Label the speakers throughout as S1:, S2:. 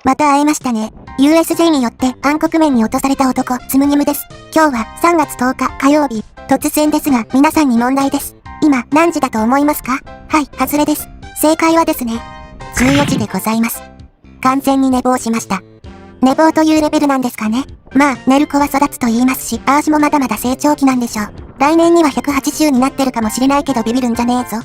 S1: また会えましたね。USJ によって暗黒面に落とされた男、つむぎむです。今日は3月10日火曜日。突然ですが、皆さんに問題です。今、何時だと思いますか？はい、外れです。正解はですね、14時でございます。完全に寝坊しました。寝坊というレベルなんですかね。まあ、寝る子は育つと言いますし、アーシもまだまだ成長期なんでしょう。来年には180になってるかもしれないけどビビるんじゃねえぞ。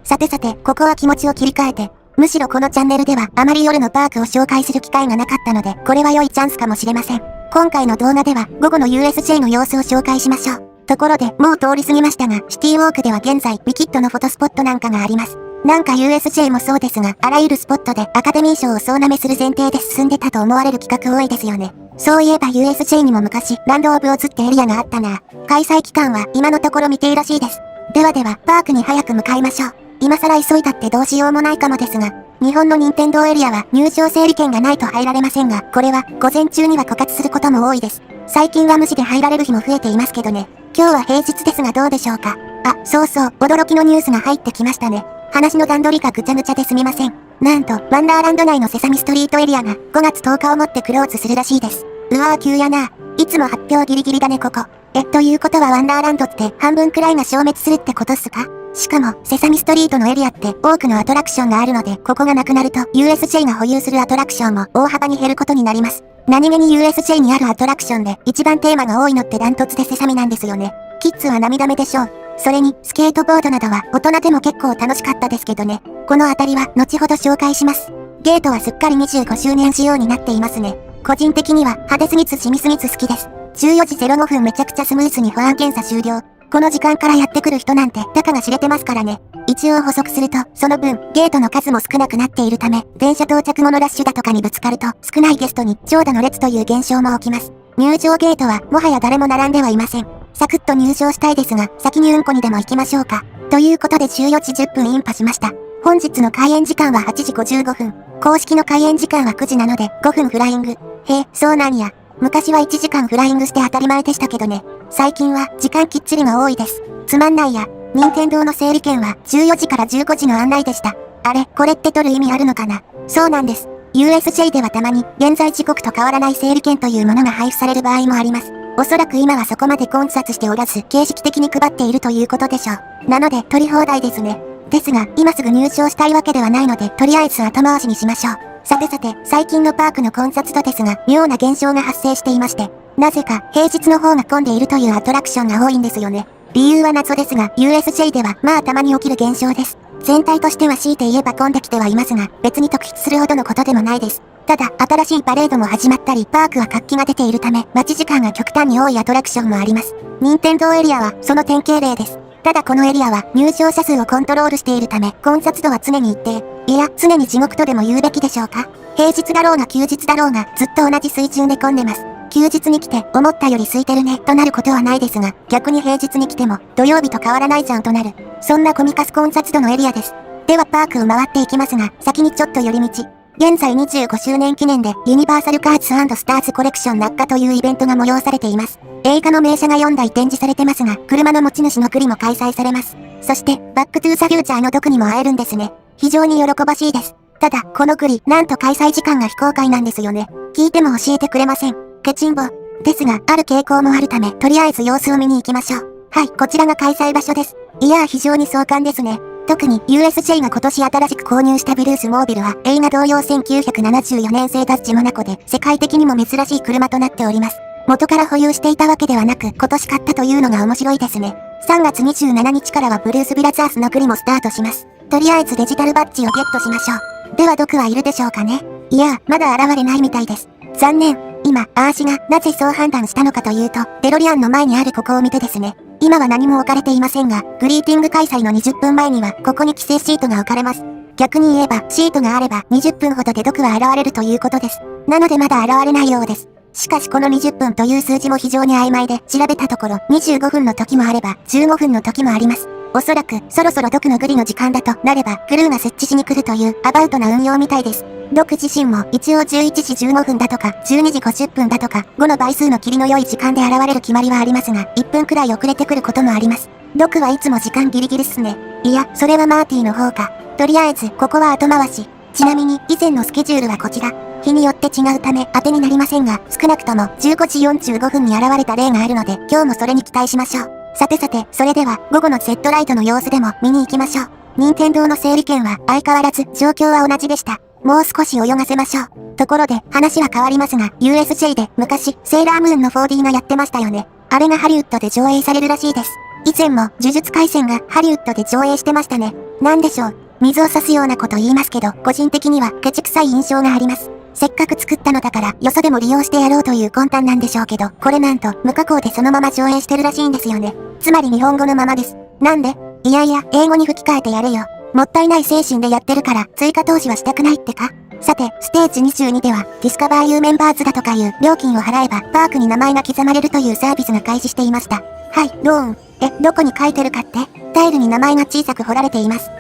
S1: さてさて、ここは気持ちを切り替えて、むしろこのチャンネルではあまり夜のパークを紹介する機会がなかったので、これは良いチャンスかもしれません。今回の動画では午後の USJ の様子を紹介しましょう。ところで、もう通り過ぎましたが、シティウォークでは現在、ウィキッドのフォトスポットなんかがあります。なんか USJ もそうですが、あらゆるスポットでアカデミー賞を総なめする前提で進んでたと思われる企画多いですよね。そういえば USJ にも昔、ランドオブオズってエリアがあったな。開催期間は今のところ未定らしいです。ではでは、パークに早く向かいましょう。今更急いだってどうしようもないかもですが、日本の任天堂エリアは入場整理券がないと入られませんが、これは午前中には枯渇することも多いです。最近は無視で入られる日も増えていますけどね。今日は平日ですがどうでしょうか。あ、そうそう、驚きのニュースが入ってきましたね。話の段取りがぐちゃぐちゃですみません。なんと、ワンダーランド内のセサミストリートエリアが5月10日をもってクローズするらしいです。うわー急やな。いつも発表ギリギリだねここ。ということはワンダーランドって半分くらいが消滅するってことっすか？しかも、セサミストリートのエリアって多くのアトラクションがあるので、ここがなくなると USJ が保有するアトラクションも大幅に減ることになります。何気に USJ にあるアトラクションで一番テーマが多いのってダントツでセサミなんですよね。キッズは涙目でしょう。それに、スケートボードなどは大人でも結構楽しかったですけどね。このあたりは後ほど紹介します。ゲートはすっかり25周年仕様になっていますね。個人的には派手すぎつ地味すぎつ好きです。14時05分めちゃくちゃスムーズに保安検査終了。この時間からやってくる人なんてたかが知れてますからね。一応補足すると、その分、ゲートの数も少なくなっているため、電車到着後のラッシュだとかにぶつかると、少ないゲストに長蛇の列という現象も起きます。入場ゲートはもはや誰も並んではいません。サクッと入場したいですが、先にうんこにでも行きましょうか。ということで14時10分インパしました。本日の開演時間は8時55分。公式の開演時間は9時なので5分フライング。へえ、そうなんや。昔は1時間フライングして当たり前でしたけどね。最近は時間きっちりが多いです。つまんないや。任天堂の整理券は14時から15時の案内でした。あれ、これって取る意味あるのかな？そうなんです。USJ ではたまに現在時刻と変わらない整理券というものが配布される場合もあります。おそらく今はそこまで混雑しておらず、形式的に配っているということでしょう。なので、取り放題ですね。ですが、今すぐ入場したいわけではないので、とりあえず後回しにしましょう。さてさて、最近のパークの混雑度ですが、妙な現象が発生していまして、なぜか平日の方が混んでいるというアトラクションが多いんですよね。理由は謎ですが、USJ ではまあたまに起きる現象です。全体としては強いて言えば混んできてはいますが、別に特筆するほどのことでもないです。ただ、新しいパレードも始まったり、パークは活気が出ているため、待ち時間が極端に多いアトラクションもあります。任天堂エリアはその典型例です。ただこのエリアは入場者数をコントロールしているため、混雑度は常に一定。いや、常に地獄とでも言うべきでしょうか。平日だろうが休日だろうが、ずっと同じ水準で混んでます。休日に来て思ったより空いてるねとなることはないですが、逆に平日に来ても土曜日と変わらないじゃんとなる。そんなコミカス混雑度のエリアです。ではパークを回っていきますが、先にちょっと寄り道。現在25周年記念でユニバーサルカーツ&スターズコレクション落下というイベントが催されています。映画の名車が4台展示されてますが、車の持ち主の栗も開催されます。そして、バックトゥーザフューチャーの毒にも会えるんですね。非常に喜ばしいです。ただ、この栗、なんと開催時間が非公開なんですよね。聞いても教えてくれません。ケチンボ。ですが、ある傾向もあるため、とりあえず様子を見に行きましょう。はい、こちらが開催場所です。いやー非常に壮観ですね。特に USJ が今年新しく購入したブルースモービルは映画同様1974年製ダッチモナコで世界的にも珍しい車となっております。元から保有していたわけではなく今年買ったというのが面白いですね。3月27日からはブルースブラザースの栗もスタートします。とりあえずデジタルバッジをゲットしましょう。では毒はいるでしょうかね。いやまだ現れないみたいです。残念。今、アーシがなぜそう判断したのかというと、デロリアンの前にあるここを見てですね。今は何も置かれていませんが、グリーティング開催の20分前には、ここに規制シートが置かれます。逆に言えば、シートがあれば、20分ほどで毒は現れるということです。なのでまだ現れないようです。しかしこの20分という数字も非常に曖昧で、調べたところ、25分の時もあれば、15分の時もあります。おそらく、そろそろ毒のグリの時間だとなれば、クルーが設置しに来るというアバウトな運用みたいです。毒自身も一応11時15分だとか、12時50分だとか、5の倍数の霧の良い時間で現れる決まりはありますが、1分くらい遅れてくることもあります。毒はいつも時間ギリギリっすね。いや、それはマーティの方か。とりあえず、ここは後回し。ちなみに、以前のスケジュールはこちら。日によって違うため、当てになりませんが、少なくとも15時45分に現れた例があるので、今日もそれに期待しましょう。さてさて、それでは、午後のセットライトの様子でも見に行きましょう。任天堂の整理券は相変わらず状況は同じでした。もう少し泳がせましょう。ところで、話は変わりますが、USJ で昔、セーラームーンの 4D がやってましたよね。あれがハリウッドで上映されるらしいです。以前も、呪術廻戦がハリウッドで上映してましたね。なんでしょう。水を差すようなこと言いますけど、個人的にはケチくさい印象があります。せっかく作ったのだから、よそでも利用してやろうという魂胆なんでしょうけど、これなんと、無加工でそのまま上映してるらしいんですよね。つまり日本語のままです。なんで？いやいや、英語に吹き替えてやれよ。もったいない精神でやってるから、追加投資はしたくないってか？さて、ステージ22では、ディスカバー U メンバーズだとかいう料金を払えば、パークに名前が刻まれるというサービスが開始していました。はい、ローン。どこに書いてるかって？タイルに名前が小さく彫られています。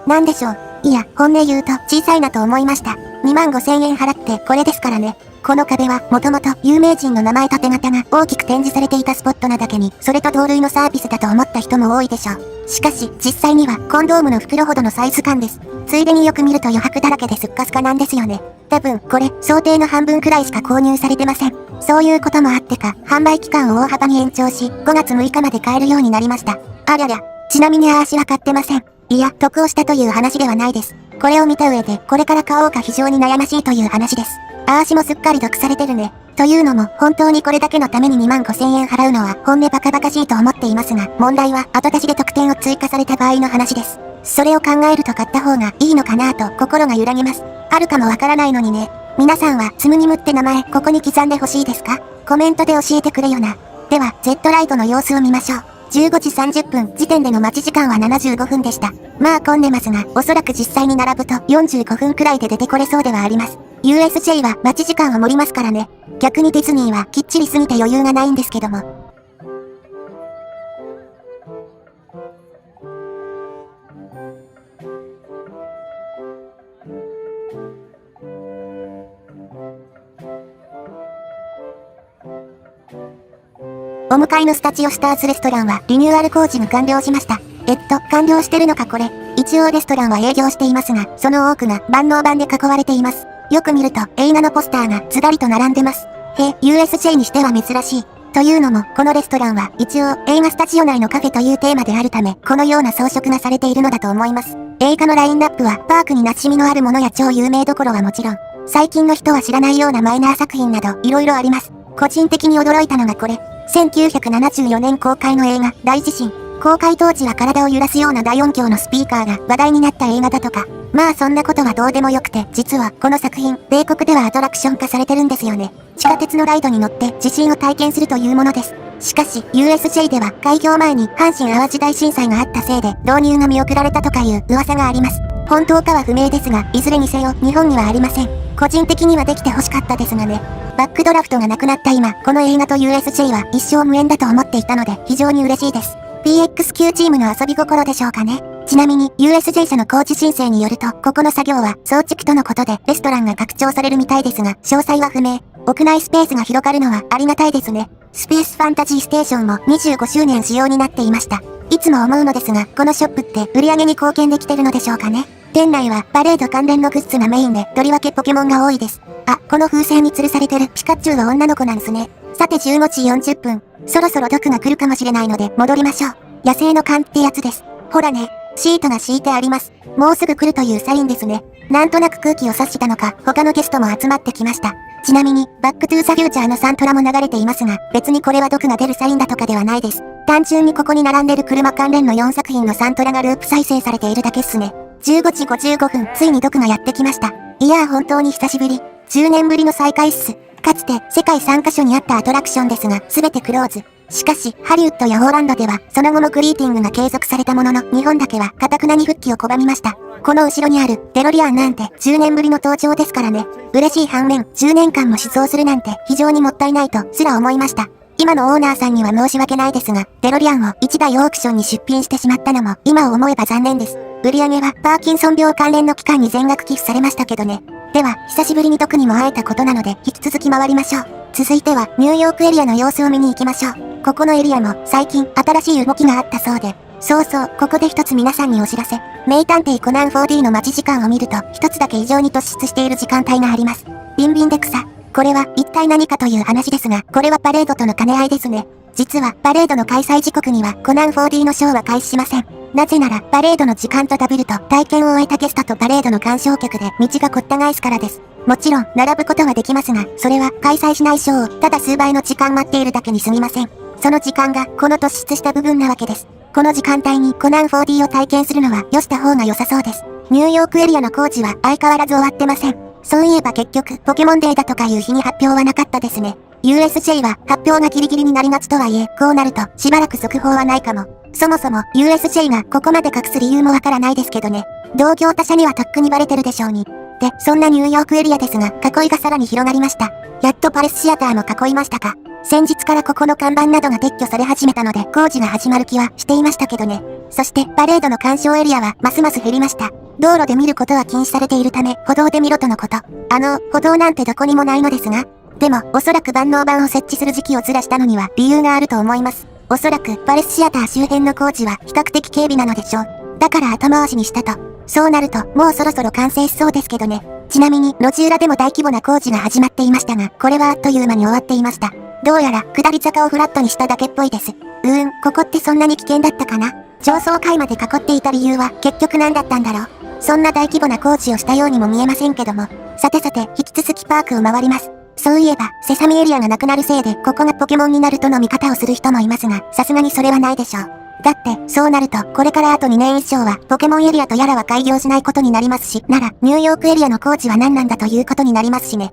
S1: なんでしょう。いや、本音言うと小さいなと思いました。25,000円払ってこれですからね。この壁はもともと有名人の名前縦型が大きく展示されていたスポットなだけに、それと同類のサービスだと思った人も多いでしょう。しかし、実際にはコンドームの袋ほどのサイズ感です。ついでによく見ると余白だらけですっかすかなんですよね。多分、これ、想定の半分くらいしか購入されてません。そういうこともあってか、販売期間を大幅に延長し、5月6日まで買えるようになりました。ありゃりゃ。ちなみに私は買ってません。いや、得をしたという話ではないです。これを見た上で、これから買おうか非常に悩ましいという話です。私もすっかり毒されてるね。というのも、本当にこれだけのために25,000円払うのは本音バカバカしいと思っていますが、問題は後出しで特典を追加された場合の話です。それを考えると買った方がいいのかなと心が揺らぎます。あるかもわからないのにね。皆さんはつむにむって名前ここに刻んでほしいですか？コメントで教えてくれよな。では、Z ライトの様子を見ましょう。15時30分時点での待ち時間は75分でした。まあ混んでますが、おそらく実際に並ぶと45分くらいで出てこれそうではあります。USJ は待ち時間を盛りますからね。逆にディズニーはきっちりすぎて余裕がないんですけども。お迎えのスタチオスターズレストランはリニューアル工事が完了しました。完了してるのかこれ。一応レストランは営業していますが、その多くが万能版で囲われています。よく見ると映画のポスターがずらりと並んでます。USJ にしては珍しい。というのも、このレストランは一応映画スタジオ内のカフェというテーマであるため、このような装飾がされているのだと思います。映画のラインナップはパークに馴染みのあるものや超有名どころはもちろん、最近の人は知らないようなマイナー作品など色々あります。個人的に驚いたのがこれ。1974年公開の映画、大地震。公開当時は体を揺らすような大音響のスピーカーが話題になった映画だとか。まあそんなことはどうでもよくて、実はこの作品、米国ではアトラクション化されてるんですよね。地下鉄のライドに乗って地震を体験するというものです。しかし、USJ では開業前に阪神淡路大震災があったせいで導入が見送られたとかいう噂があります。本当かは不明ですが、いずれにせよ日本にはありません。個人的にはできて欲しかったですがね。バックドラフトがなくなった今、この映画と USJ は一生無縁だと思っていたので非常に嬉しいです。PXQ チームの遊び心でしょうかね。ちなみに USJ 社の工事申請によると、ここの作業は増築とのことでレストランが拡張されるみたいですが、詳細は不明。屋内スペースが広がるのはありがたいですね。スペースファンタジーステーションも25周年仕様になっていました。いつも思うのですが、このショップって売り上げに貢献できてるのでしょうかね。店内はパレード関連のグッズがメインで、とりわけポケモンが多いです。あ、この風船に吊るされてるピカチュウは女の子なんすね。さて15時40分。そろそろ毒が来るかもしれないので戻りましょう。野生の勘ってやつです。ほらね、シートが敷いてあります。もうすぐ来るというサインですね。なんとなく空気を察したのか、他のゲストも集まってきました。ちなみに、バックトゥーザフューチャーのサントラも流れていますが、別にこれは毒が出るサインだとかではないです。単純にここに並んでる車関連の4作品のサントラがループ再生されているだけっすね。15時55分、ついに毒がやってきました。いやー本当に久しぶり。10年ぶりの再開っす。かつて世界3カ所にあったアトラクションですが、すべてクローズ。しかし、ハリウッドやオーランドでは、その後もグリーティングが継続されたものの、日本だけは、堅くなに復帰を拒みました。この後ろにある、デロリアンなんて、10年ぶりの登場ですからね。嬉しい反面、10年間も試走するなんて、非常にもったいないと、すら思いました。今のオーナーさんには申し訳ないですが、デロリアンを1台オークションに出品してしまったのも、今を思えば残念です。売り上げは、パーキンソン病関連の期間に全額寄付されましたけどね。では、久しぶりに毒にも会えたことなので、引き続き回りましょう。続いては、ニューヨークエリアの様子を見に行きましょう。ここのエリアも、最近、新しい動きがあったそうで、そうそう、ここで一つ皆さんにお知らせ。名探偵コナン 4D の待ち時間を見ると、一つだけ異常に突出している時間帯があります。ビンビンで草。これは一体何かという話ですが、これはパレードとの兼ね合いですね。実は、パレードの開催時刻にはコナン 4D のショーは開始しません。なぜなら、パレードの時間とダブルと体験を終えたゲストとパレードの鑑賞客で道がごった返すからです。もちろん、並ぶことはできますが、それは開催しないショーをただ数倍の時間待っているだけに過ぎません。その時間がこの突出した部分なわけです。この時間帯にコナン 4D を体験するのはよした方が良さそうです。ニューヨークエリアの工事は相変わらず終わってません。そういえば結局、ポケモンデーだとかいう日に発表はなかったですね。USJ は発表がギリギリになりがちとはいえ、こうなるとしばらく速報はないかも。そもそも USJ がここまで隠す理由もわからないですけどね。同業他社にはとっくにバレてるでしょうに。で、そんなニューヨークエリアですが、囲いがさらに広がりました。やっとパレスシアターも囲いましたか。先日からここの看板などが撤去され始めたので工事が始まる気はしていましたけどね。そしてパレードの鑑賞エリアはますます減りました。道路で見ることは禁止されているため歩道で見ろとのこと。歩道なんてどこにもないのですが。でもおそらく万能板を設置する時期をずらしたのには理由があると思います。おそらくパレスシアター周辺の工事は比較的軽微なのでしょう。だから後回しにしたと。そうなるともうそろそろ完成しそうですけどね。ちなみに路地裏でも大規模な工事が始まっていましたが、これはあっという間に終わっていました。どうやら下り坂をフラットにしただけっぽいです。ここってそんなに危険だったかな。上層階まで囲っていた理由は結局何だったんだろう。そんな大規模な工事をしたようにも見えませんけども。さてさて、引き続きパークを回ります。そういえば、セサミエリアがなくなるせいでここがポケモンになるとの見方をする人もいますが、さすがにそれはないでしょう。だって、そうなると、これからあと2年以上は、ポケモンエリアとやらは開業しないことになりますし、なら、ニューヨークエリアの工事は何なんだということになりますしね。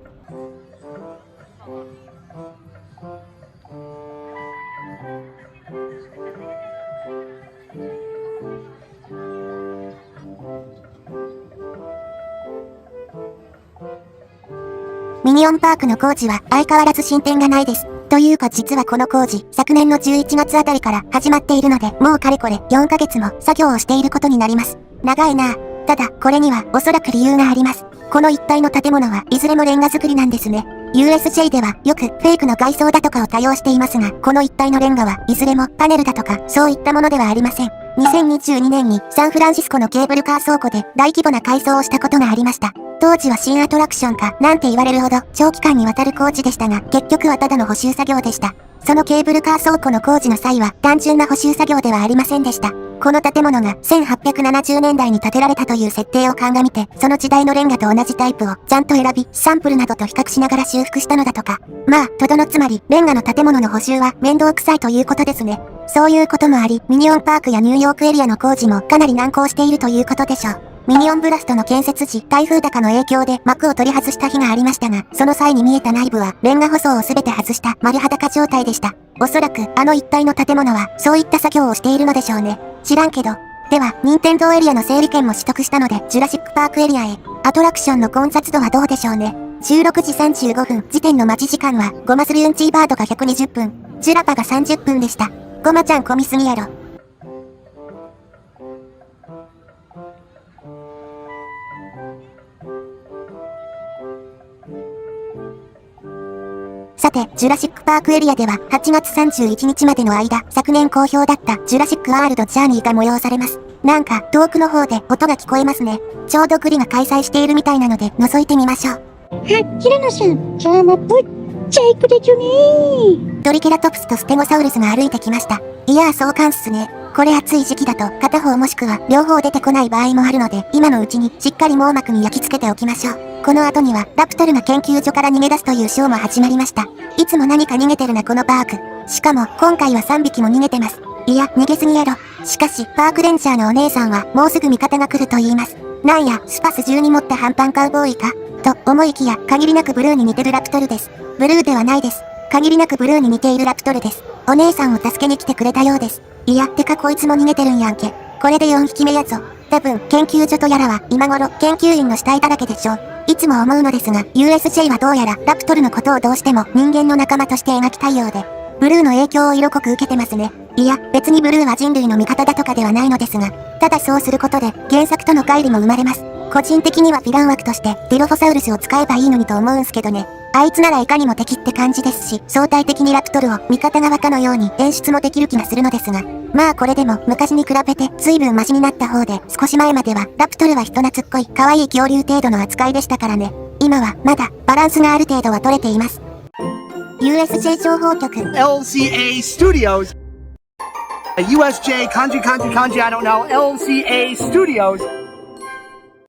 S1: ミニオンパークの工事は相変わらず進展がないです。というか実はこの工事、昨年の11月あたりから始まっているので、もうかれこれ4ヶ月も作業をしていることになります。長いなぁ。ただ、これにはおそらく理由があります。この一帯の建物はいずれもレンガ造りなんですね。USJ ではよくフェイクの外装だとかを多用していますが、この一帯のレンガはいずれもパネルだとかそういったものではありません。2022年にサンフランシスコのケーブルカー倉庫で大規模な改装をしたことがありました。当時は新アトラクションかなんて言われるほど長期間にわたる工事でしたが、結局はただの補修作業でした。そのケーブルカー倉庫の工事の際は単純な補修作業ではありませんでした。この建物が1870年代に建てられたという設定を鑑みて、その時代のレンガと同じタイプをちゃんと選び、サンプルなどと比較しながら修復したのだとか。まあ、とどのつまり、レンガの建物の補修は面倒くさいということですね。そういうこともあり、ミニオンパークやニューヨークエリアの工事もかなり難航しているということでしょう。ミニオンブラストの建設時、台風高の影響で幕を取り外した日がありましたが、その際に見えた内部はレンガ舗装をすべて外した丸裸状態でした。おそらくあの一帯の建物はそういった作業をしているのでしょうね。知らんけど。では、任天堂エリアの整理券も取得したので、ジュラシックパークエリアへ。アトラクションの混雑度はどうでしょうね。16時35分時点の待ち時間は、ゴマスリウンチーバードが120分、ジュラパが30分でした。ゴマちゃん混みすぎやろ。さて、ジュラシックパークエリアでは8月31日までの間、昨年好評だったジュラシックワールドジャーニーが催されます。なんか遠くの方で音が聞こえますね。ちょうどグリが開催しているみたいなので覗いてみましょう。
S2: 平野さん、今日もぶっちゃいくでちゅねー。
S1: トリケラトプスとステゴサウルスが歩いてきました。いやー壮観っすね。これ暑い時期だと片方もしくは両方出てこない場合もあるので、今のうちにしっかり網膜に焼き付けておきましょう。この後にはラプトルが研究所から逃げ出すというショーも始まりました。いつも何か逃げてるなこのパーク。しかも今回は3匹も逃げてます。いや、逃げすぎやろ。しかし、パークレンジャーのお姉さんはもうすぐ味方が来ると言います。なんや、スパス12持った半パンカウボーイかと思いきや、限りなくブルーに似てるラプトルです。ブルーではないです。限りなくブルーに似ているラプトルです。お姉さんを助けに来てくれたようです。いや、てかこいつも逃げてるんやんけ。これで4匹目やぞ。多分、研究所とやらは今頃研究員の死体だらけでしょう。いつも思うのですが、USJ はどうやらラプトルのことをどうしても人間の仲間として描きたいようで、ブルーの影響を色濃く受けてますね。いや、別にブルーは人類の味方だとかではないのですが、ただそうすることで原作との乖離も生まれます。個人的にはヴィラン枠としてディロフォサウルスを使えばいいのにと思うんすけどね。あいつならいかにも敵って感じですし、相対的にラプトルを味方側かのように演出もできる気がするのですが、まあこれでも昔に比べて随分マシになった方で、少し前まではラプトルは人懐っこい可愛い恐竜程度の扱いでしたからね。今はまだバランスがある程度は取れています。USJ 情報局
S3: LCA Studios. USJ kanji, I don't know. LCA Studios.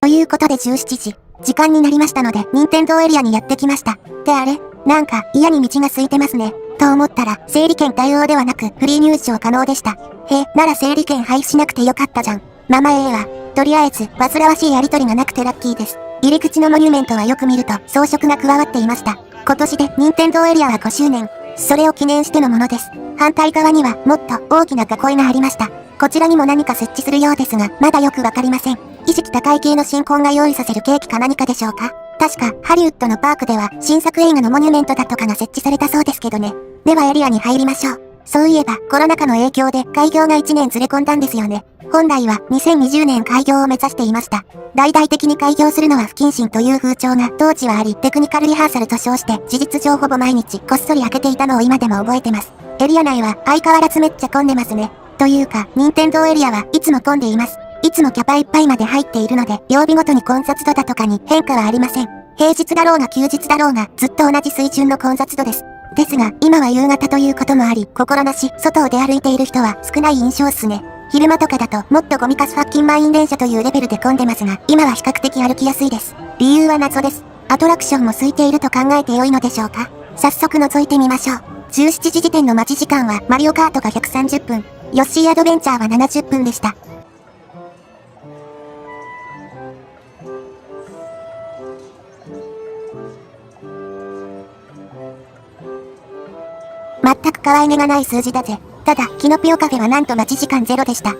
S1: ということで17時、時間になりましたので、任天堂エリアにやってきました。ってあれなんか嫌に道が空いてますね。と思ったら、整理券対応ではなくフリー入場可能でした。なら整理券配布しなくてよかったじゃん。ママ A は、とりあえず、煩わしいやりとりがなくてラッキーです。入り口のモニュメントはよく見ると装飾が加わっていました。今年で任天堂エリアは5周年。それを記念してのものです。反対側にはもっと大きな囲いがありました。こちらにも何か設置するようですが、まだよくわかりません。意識高い系の新婚が用意させるケーキか何かでしょうか。確か、ハリウッドのパークでは新作映画のモニュメントだとかが設置されたそうですけどね。ではエリアに入りましょう。そういえばコロナ禍の影響で開業が1年ずれ込んだんですよね。本来は2020年開業を目指していました。大々的に開業するのは不謹慎という風潮が当時はあり、テクニカルリハーサルと称して事実上ほぼ毎日こっそり開けていたのを今でも覚えてます。エリア内は相変わらずめっちゃ混んでますね。というか、任天堂エリアはいつも混んでいます。いつもキャパいっぱいまで入っているので、曜日ごとに混雑度だとかに変化はありません。平日だろうが休日だろうがずっと同じ水準の混雑度です。ですが、今は夕方ということもあり、心なし、外を出歩いている人は少ない印象っすね。昼間とかだと、もっとゴミカスファッキン満員電車というレベルで混んでますが、今は比較的歩きやすいです。理由は謎です。アトラクションも空いていると考えて良いのでしょうか。早速覗いてみましょう。17時時点の待ち時間は、マリオカートが130分、ヨッシーアドベンチャーは70分でした。全く可愛げがない数字だぜ。ただ、キノピオカフェはなんと待ち時間0でした。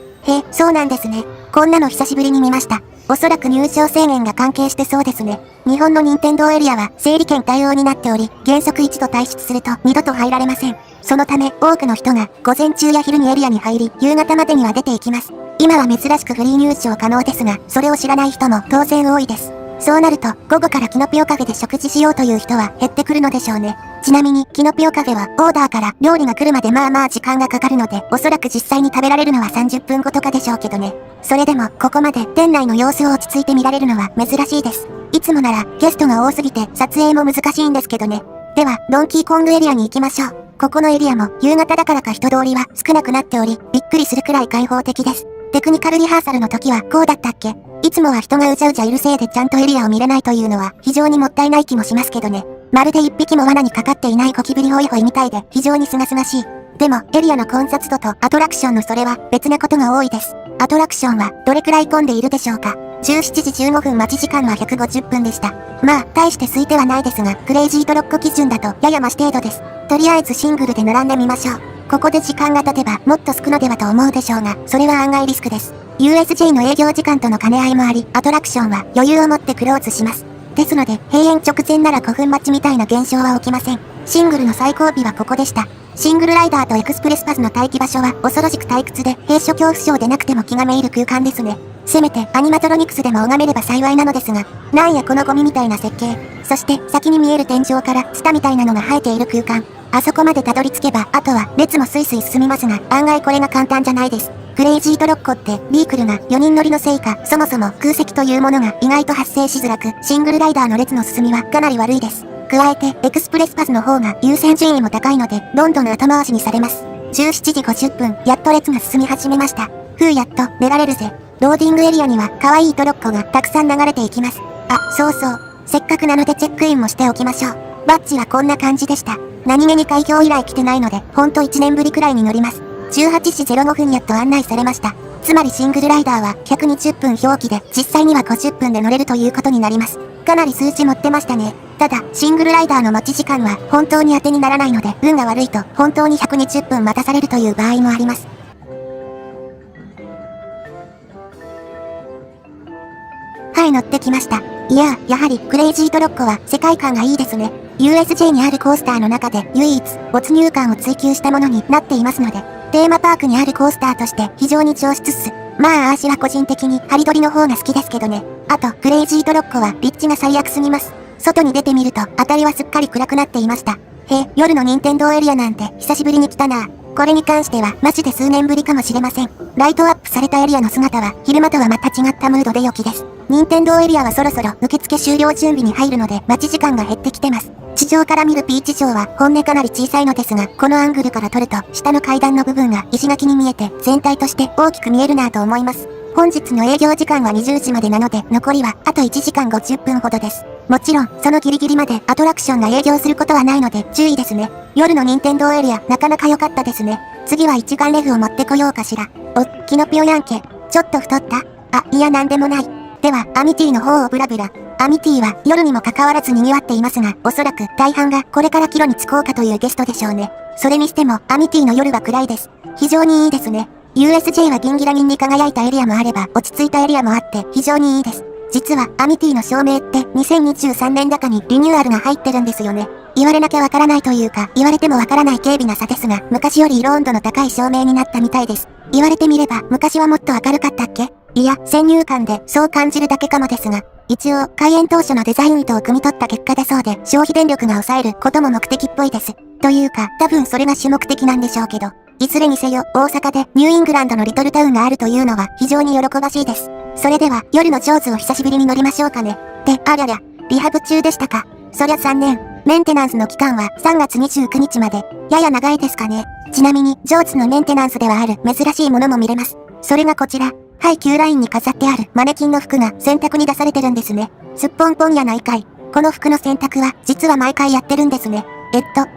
S1: そうなんですね。こんなの久しぶりに見ました。おそらく入場制限が関係してそうですね。日本の任天堂エリアは整理券対応になっており、原則一度退出すると二度と入られません。そのため、多くの人が午前中や昼にエリアに入り、夕方までには出ていきます。今は珍しくフリー入場可能ですが、それを知らない人も当然多いです。そうなると、午後からキノピオカフェで食事しようという人は減ってくるのでしょうね。ちなみに、キノピオカフェはオーダーから料理が来るまでまあまあ時間がかかるので、おそらく実際に食べられるのは30分後とかでしょうけどね。それでも、ここまで店内の様子を落ち着いて見られるのは珍しいです。いつもならゲストが多すぎて撮影も難しいんですけどね。では、ドンキーコングエリアに行きましょう。ここのエリアも夕方だからか人通りは少なくなっており、びっくりするくらい開放的です。テクニカルリハーサルの時はこうだったっけ？いつもは人がうじゃうじゃいるせいでちゃんとエリアを見れないというのは非常にもったいない気もしますけどね。まるで一匹も罠にかかっていないゴキブリホイホイみたいで非常にすがすがしい。でもエリアの混雑度とアトラクションのそれは別なことが多いです。アトラクションはどれくらい混んでいるでしょうか。17時15分待ち時間は150分でした。まあ、大して空いてはないですが、クレイジードロッコ基準だとややマシ程度です。とりあえずシングルで並んでみましょう。ここで時間が経てばもっとすくのではと思うでしょうが、それは案外リスクです。USJ の営業時間との兼ね合いもあり、アトラクションは余裕を持ってクローズします。ですので、閉園直前なら5分待ちみたいな現象は起きません。シングルの最後尾はここでした。シングルライダーとエクスプレスパスの待機場所は恐ろしく退屈で、閉所恐怖症でなくても気がめいる空間ですね。せめてアニマトロニクスでも拝めれば幸いなのですが、なんやこのゴミみたいな設計。そして先に見える天井からツタみたいなのが生えている空間。あそこまでたどり着けば、あとは列もスイスイ進みますが、案外これが簡単じゃないです。クレイジードロッコってビークルが4人乗りのせいか、そもそも空席というものが意外と発生しづらく、シングルライダーの列の進みはかなり悪いです。加えて、エクスプレスパスの方が優先順位も高いので、どんどん後回しにされます。17時50分、やっと列が進み始めました。やっと寝られるぜ。ローディングエリアには可愛いトロッコがたくさん流れていきます。あ、そうそう。せっかくなのでチェックインもしておきましょう。バッジはこんな感じでした。何気に開業以来来てないので、ほんと1年ぶりくらいに乗ります。18時05分やっと案内されました。つまりシングルライダーは120分表記で、実際には50分で乗れるということになります。かなり数値持ってましたね。ただ、シングルライダーの待ち時間は本当に当てにならないので、運が悪いと本当に120分待たされるという場合もあります。はい、乗ってきました。いや、やはりクレイジードロッコは世界観がいいですね。USJ にあるコースターの中で唯一没入感を追求したものになっていますので、テーマパークにあるコースターとして非常に上質っす。まあ、私は個人的にハリドリの方が好きですけどね。あと、クレイジードロッコは立地が最悪すぎます。外に出てみると、辺りはすっかり暗くなっていました。夜の任天堂エリアなんて久しぶりに来たな。これに関してはマジで数年ぶりかもしれません。ライトアップされたエリアの姿は昼間とはまた違ったムードで良きです。任天堂エリアはそろそろ受付終了準備に入るので待ち時間が減ってきてます。地上から見るピーチ城は本音かなり小さいのですが、このアングルから撮ると下の階段の部分が石垣に見えて全体として大きく見えるなぁと思います。本日の営業時間は20時までなので残りはあと1時間50分ほどです。もちろんそのギリギリまでアトラクションが営業することはないので注意ですね。夜の任天堂エリアなかなか良かったですね。次は一眼レフを持ってこようかしら。キノピオやんけ。ちょっと太った？いやなんでもない。では、アミティの方をブラブラ。アミティは夜にもかかわらず賑わっていますが、おそらく大半がこれから帰路に着こうかというゲストでしょうね。それにしても、アミティの夜は暗いです。非常にいいですね。USJ はギンギラギンに輝いたエリアもあれば、落ち着いたエリアもあって非常にいいです。実は、アミティの照明って2023年高にリニューアルが入ってるんですよね。言われなきゃわからないというか、言われてもわからない軽微な差ですが、昔より色温度の高い照明になったみたいです。言われてみれば、昔はもっと明るかったっけ？いや、先入観でそう感じるだけかもですが、一応、開園当初のデザイン意図を汲み取った結果だそうで、消費電力が抑えることも目的っぽいです。というか、多分それが主目的なんでしょうけど、いずれにせよ、大阪でニューイングランドのリトルタウンがあるというのは非常に喜ばしいです。それでは、夜のジョーズを久しぶりに乗りましょうかね。ありゃりゃ、リハブ中でしたか。そりゃ3年。メンテナンスの期間は3月29日まで。やや長いですかね。ちなみに、ジョーズのメンテナンスではある珍しいものも見れます。それがこちら。キューラインに飾ってあるマネキンの服が洗濯に出されてるんですね。すっぽんぽんやないかい。この服の洗濯は実は毎回やってるんですね。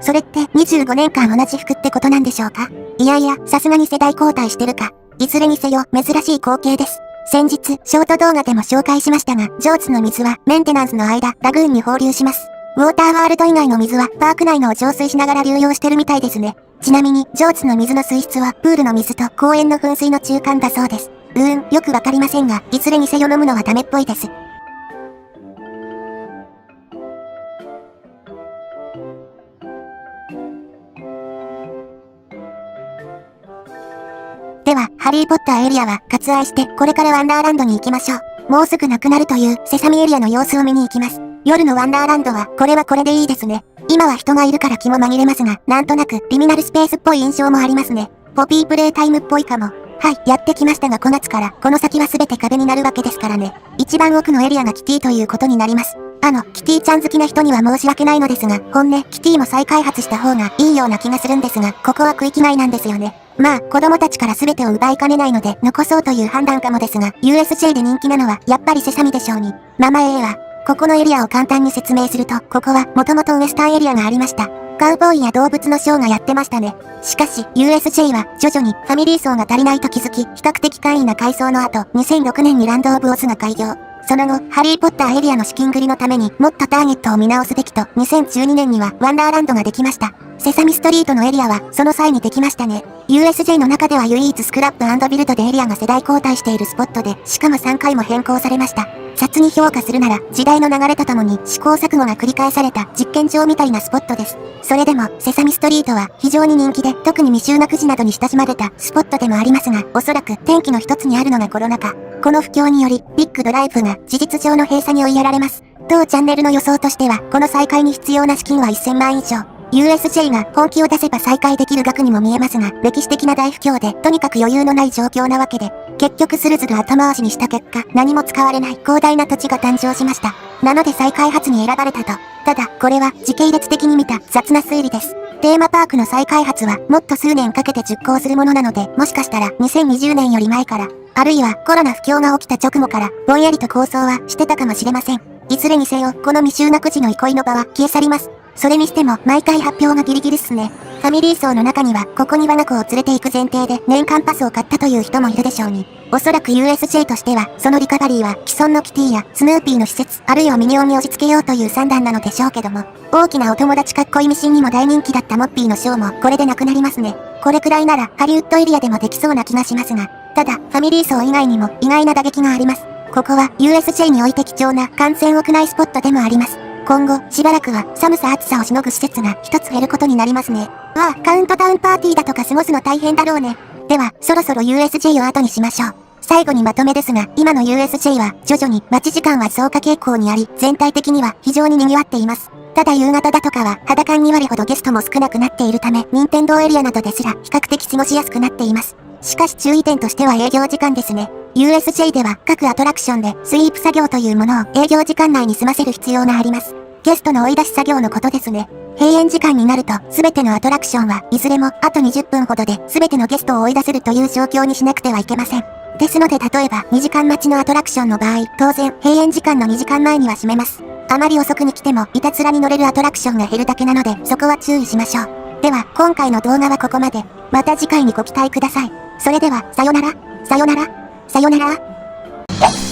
S1: それって25年間同じ服ってことなんでしょうか？いやいや、さすがに世代交代してるか。いずれにせよ珍しい光景です。先日、ショート動画でも紹介しましたが、ジョーズの水はメンテナンスの間、ラグーンに放流します。ウォーターワールド以外の水はパーク内のを浄水しながら流用してるみたいですね。ちなみに、ジョーズの水の水質はプールの水と公園の噴水の中間だそうです。よくわかりませんが、いずれにせよ飲むのはダメっぽいです。では、ハリーポッターエリアは割愛して、これからワンダーランドに行きましょう。もうすぐなくなるというセサミエリアの様子を見に行きます。夜のワンダーランドはこれでいいですね。今は人がいるから気も紛れますが、なんとなくリミナルスペースっぽい印象もありますね。ポピープレイタイムっぽいかも。やってきましたが5月からこの先は全て壁になるわけですからね。一番奥のエリアがキティということになります。キティちゃん好きな人には申し訳ないのですが、本音、キティも再開発した方がいいような気がするんですが、ここは区域内なんですよね。子供たちから全てを奪いかねないので、残そうという判断かもですが、USJ で人気なのはやっぱりセサミでしょうに。ママ A は、ここのエリアを簡単に説明すると、ここはもともとウエスタンエリアがありました。カウボーイや動物のショーがやってましたね。しかし、USJ は徐々にファミリー層が足りないと気づき、比較的簡易な改装の後、2006年にランドオブオズが開業。その後、ハリーポッターエリアの資金繰りのためにもっとターゲットを見直すべきと、2012年にはワンダーランドができました。セサミストリートのエリアはその際にできましたね。USJ の中では唯一スクラップ&ビルドでエリアが世代交代しているスポットで、しかも3回も変更されました。雑に評価するなら、時代の流れとともに試行錯誤が繰り返された実験場みたいなスポットです。それでも、セサミストリートは非常に人気で、特に未就学児などに親しまれたスポットでもありますが、おそらく転機の一つにあるのがコロナ禍。この不況により、ビッグドライブが事実上の閉鎖に追いやられます。当チャンネルの予想としては、この再開に必要な資金は1000万以上。USJ が本気を出せば再開できる額にも見えますが、歴史的な大不況で、とにかく余裕のない状況なわけで、結局スルズル後回しにした結果、何も使われない広大な土地が誕生しました。なので再開発に選ばれたと。ただ、これは時系列的に見た雑な推理です。テーマパークの再開発はもっと数年かけて熟考するものなので、もしかしたら2020年より前から、あるいはコロナ不況が起きた直後から、ぼんやりと構想はしてたかもしれません。いずれにせよ、この未就学児の憩いの場は消え去ります。それにしても、毎回発表がギリギリっすね。ファミリー層の中には、ここに我が子を連れて行く前提で年間パスを買ったという人もいるでしょうに。おそらく USJ としては、そのリカバリーは既存のキティやスヌーピーの施設、あるいはミニオンに押し付けようという算段なのでしょうけども、大きなお友達かっこいいミシンにも大人気だったモッピーのショーもこれでなくなりますね。これくらいならハリウッドエリアでもできそうな気がしますが、ただ、ファミリー層以外にも意外な打撃があります。ここは USJ において貴重な観戦屋内スポットでもあります。今後、しばらくは寒さ暑さをしのぐ施設が一つ減ることになりますね。カウントダウンパーティーだとか過ごすの大変だろうね。では、そろそろ USJ を後にしましょう。最後にまとめですが、今の USJ は徐々に待ち時間は増加傾向にあり、全体的には非常に賑わっています。ただ夕方だとかは肌感2割ほどゲストも少なくなっているため、任天堂エリアなどですら比較的過ごしやすくなっています。しかし注意点としては営業時間ですね。USJ では各アトラクションでスイープ作業というものを営業時間内に済ませる必要があります。ゲストの追い出し作業のことですね。閉園時間になると全てのアトラクションはいずれもあと20分ほどで全てのゲストを追い出せるという状況にしなくてはいけません。ですので例えば2時間待ちのアトラクションの場合、当然閉園時間の2時間前には閉めます。あまり遅くに来てもいたずらに乗れるアトラクションが減るだけなのでそこは注意しましょう。では今回の動画はここまで。また次回にご期待ください。それではさよなら、さよなら、さよなら。